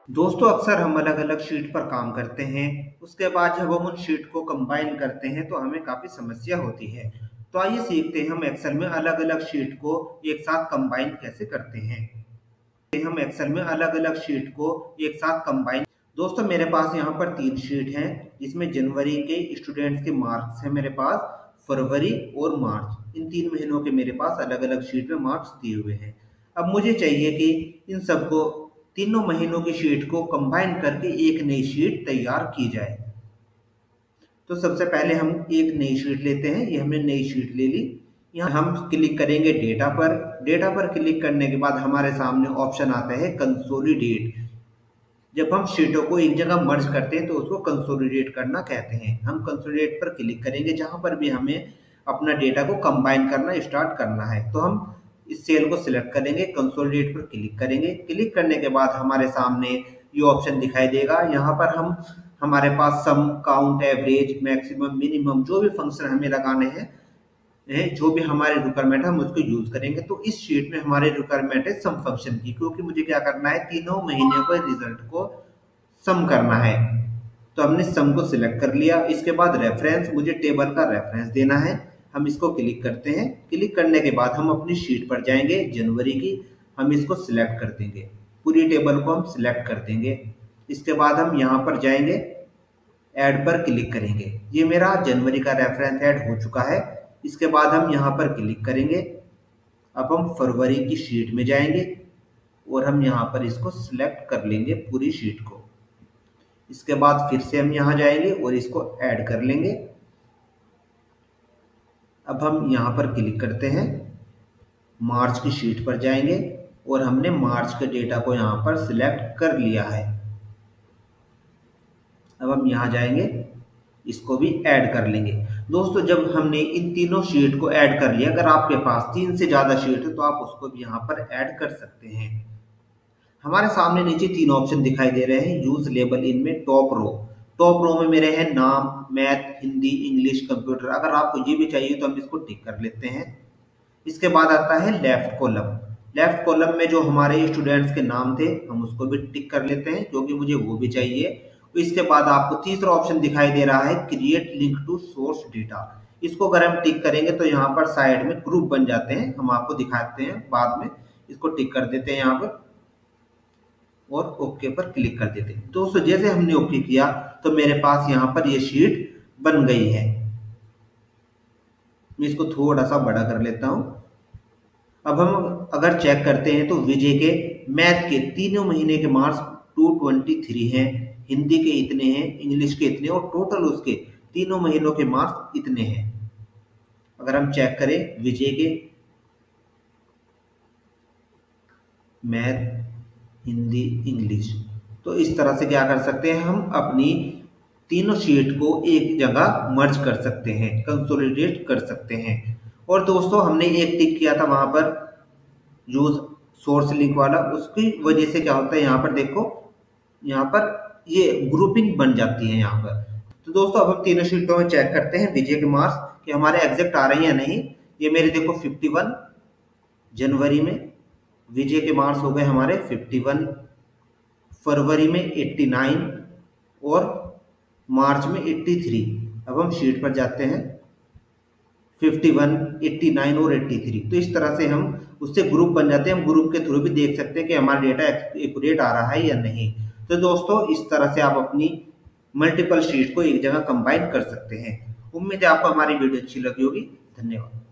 दोस्तों अक्सर हम अलग अलग शीट पर काम करते हैं। उसके बाद जब हम उन शीट को कंबाइन करते हैं तो हमें काफ़ी समस्या होती है। तो आइए सीखते हैं हम एक्सेल में अलग अलग शीट को एक साथ कंबाइन कैसे करते हैं। हम एक्सेल में अलग अलग शीट को एक साथ कंबाइन। दोस्तों मेरे पास यहाँ पर 3 शीट हैं जिसमें जनवरी के स्टूडेंट्स के मार्क्स हैं मेरे पास, फरवरी और मार्च, इन 3 महीनों के मेरे पास अलग अलग शीट में मार्क्स दिए हुए हैं। अब मुझे चाहिए कि इन सबको तीनों महीनों की शीट को कंबाइन करके एक नई शीट तैयार की जाए। तो सबसे पहले हम एक नई शीट लेते हैं। ये हमने नई शीट ले ली। यहाँ हम क्लिक करेंगे डेटा पर। डेटा पर क्लिक करने के बाद हमारे सामने ऑप्शन आता है कंसोलिडेट। जब हम शीटों को एक जगह मर्ज करते हैं तो उसको कंसोलिडेट करना कहते हैं। हम कंसोलिडेट पर क्लिक करेंगे जहां पर भी हमें अपना डेटा को कंबाइन करना स्टार्ट करना है। तो हम इस सेल को सिलेक्ट करेंगे, कंसोलिडेट पर क्लिक करेंगे। क्लिक करने के बाद हमारे सामने ये ऑप्शन दिखाई देगा। यहाँ पर हम हमारे पास सम, काउंट, एवरेज, मैक्सिमम, मिनिमम जो भी फंक्शन हमें लगाने हैं, जो भी हमारे रिक्वायरमेंट है हम उसको यूज करेंगे। तो इस शीट में हमारे रिक्वायरमेंट है सम फंक्शन की, क्योंकि मुझे क्या करना है, तीनों महीने को रिजल्ट को सम करना है। तो हमने सम को सिलेक्ट कर लिया। इसके बाद रेफरेंस, मुझे टेबल का रेफरेंस देना है। हम इसको क्लिक करते हैं। क्लिक करने के बाद हम अपनी शीट पर जाएंगे जनवरी की, हम इसको सिलेक्ट कर देंगे, पूरी टेबल को हम सिलेक्ट कर देंगे। इसके बाद हम यहाँ पर जाएंगे, ऐड पर क्लिक करेंगे। ये मेरा जनवरी का रेफरेंस ऐड हो चुका है। इसके बाद हम यहाँ पर क्लिक करेंगे। अब हम फरवरी की शीट में जाएंगे और हम यहाँ पर इसको सिलेक्ट कर लेंगे पूरी शीट को। इसके बाद फिर से हम यहाँ जाएंगे और इसको ऐड कर लेंगे। अब हम यहाँ पर क्लिक करते हैं, मार्च की शीट पर जाएंगे और हमने मार्च के डेटा को यहाँ पर सिलेक्ट कर लिया है। अब हम यहाँ जाएंगे, इसको भी ऐड कर लेंगे। दोस्तों जब हमने इन तीनों शीट को ऐड कर लिया, अगर आपके पास 3 से ज्यादा शीट है तो आप उसको भी यहाँ पर ऐड कर सकते हैं। हमारे सामने नीचे 3 ऑप्शन दिखाई दे रहे हैं। यूज लेबल इनमें टॉप रो में मेरे हैं नाम, मैथ, हिंदी, इंग्लिश, कंप्यूटर। अगर आपको ये भी चाहिए तो हम इसको टिक कर लेते हैं। इसके बाद आता है लेफ्ट कॉलम। लेफ्ट कॉलम में जो हमारे स्टूडेंट्स के नाम थे हम उसको भी टिक कर लेते हैं, क्योंकि मुझे वो भी चाहिए। इसके बाद आपको तीसरा ऑप्शन दिखाई दे रहा है create link to source data. इसको अगर हम टिक करेंगे तो यहाँ पर साइड में ग्रुप बन जाते हैं, हम आपको दिखाते हैं बाद में। इसको टिक कर देते हैं यहाँ पर और ओके पर क्लिक कर देते हैं। दोस्तों जैसे हमने ओके किया तो मेरे पास यहाँ पर ये शीट बन गई है। मैं इसको थोड़ा सा बड़ा कर लेता हूँ। अब हम अगर चेक करते हैं तो विजय के मैथ के तीनों महीने के मार्क्स 223 हैं, हिंदी के इतने हैं, इंग्लिश के इतने, और टोटल उसके तीनों महीनों के मार्क्स इतने हैं। अगर हम चेक करें विजय के मैथ, हिंदी, इंग्लिश, तो इस तरह से क्या कर सकते हैं, हम अपनी तीनों शीट को एक जगह मर्ज कर सकते हैं, कंसोलिडेट कर सकते हैं। और दोस्तों हमने एक टिक किया था वहां पर यूज सोर्स लिंक वाला, उसकी वजह से क्या होता है, यहाँ पर देखो, यहाँ पर ये ग्रुपिंग बन जाती है यहाँ पर। तो दोस्तों अब हम तीनों शीटों में चेक करते हैं विजय के मार्क्स कि हमारे एग्जैक्ट आ रहे हैं या नहीं। ये मेरे देखो 51 जनवरी में विजय के मार्क्स हो गए हमारे 51, फरवरी में 89 और मार्च में 83। अब हम शीट पर जाते हैं, 51, 89 और 83। तो इस तरह से हम उससे ग्रुप बन जाते हैं। हम ग्रुप के थ्रू भी देख सकते हैं कि हमारा डेटा एक्यूरेट आ रहा है या नहीं। तो दोस्तों इस तरह से आप अपनी मल्टीपल शीट को एक जगह कंबाइन कर सकते हैं। उम्मीद है आपको हमारी वीडियो अच्छी लगी होगी। धन्यवाद।